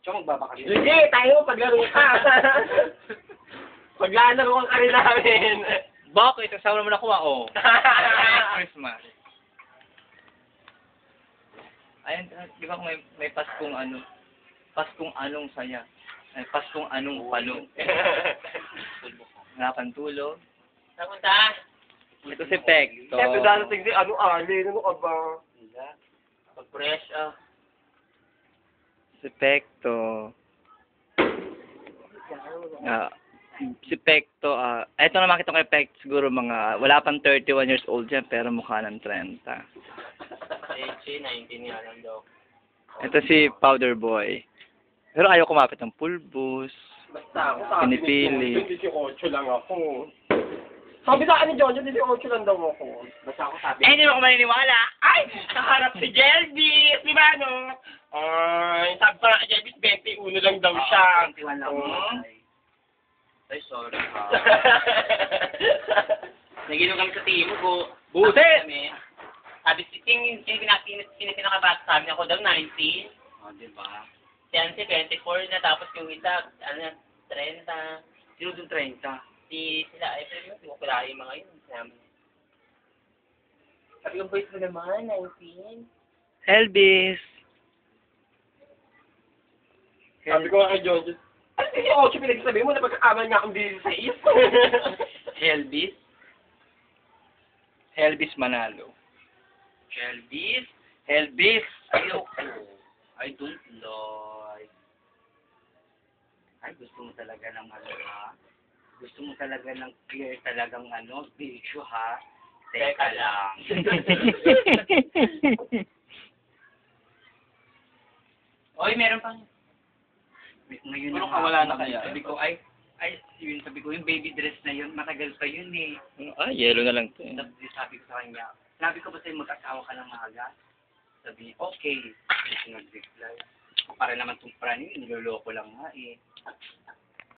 Siya magbabaka rin. Sige, tayo paglaro ka. Paglalaro ka rin namin. Bakit? Kasama naman ako, oh. Christmas. Ayun, di ba kung may Paskong ano? Paskong anong saya? Ay, Paskong anong palo? Harapan tulog. Napunta? Ito si Peg. Siyempre dadating si ano ka ba? Pag-fresh Si Pekto. Si Pekto, eto na makita ko kay Pekto siguro mga, wala pang 31 years old yan, pero mukha ng 30. Eche, 19 nga lang daw. Ito si Powder Boy. Pero ayaw kumapit ng pulbus. Basta ako sabi Pinipili. ni John, 18 lang ako. Sabi sa akin ni John, 18 lang daw ako. Basta ako sabi. Hindi mo ako maniniwala. Ay! Kaharap si Jelvis! Di ba, no? Ay, sabi pa nga, Jelvis, 21 lang daw siya. 21 lang. Ay, sorry ha. Naginom kami sa timo ko. Buset! Sabi, pinakabata sa amin ako daw, 19. O, diba? Si Ansi, 24 na, tapos yung isa, 30. Sino dun 30? Sila, ay, pero hindi ko kilala yung mga yun. Sabi ko, boys mo naman, 19. Elvis. Sabi ko kay John, ano si 18 pinagsasabi mo na pagkakamal nga akong 16? Elvis. Elvis Manalo. Elvis? Elvis. Ayoko. I don't like. Ay, gusto mo talaga ng ano ha? Gusto mo talaga ng clear talagang ano, video ha? Teka lang. Oy, meron pang. Ngayon Puro na kawala nga, na kaya. Sabi ko, sabi ko, yung baby dress na yun, matagal pa yun eh. Yellow na lang to eh. Tapos sabi ko sa kanya, sabi ko ba sa'yo mag-asawa ka ng maaga? Sabi niya, okay. Nag-reply. Para naman itong praning, niloloko lang nga eh.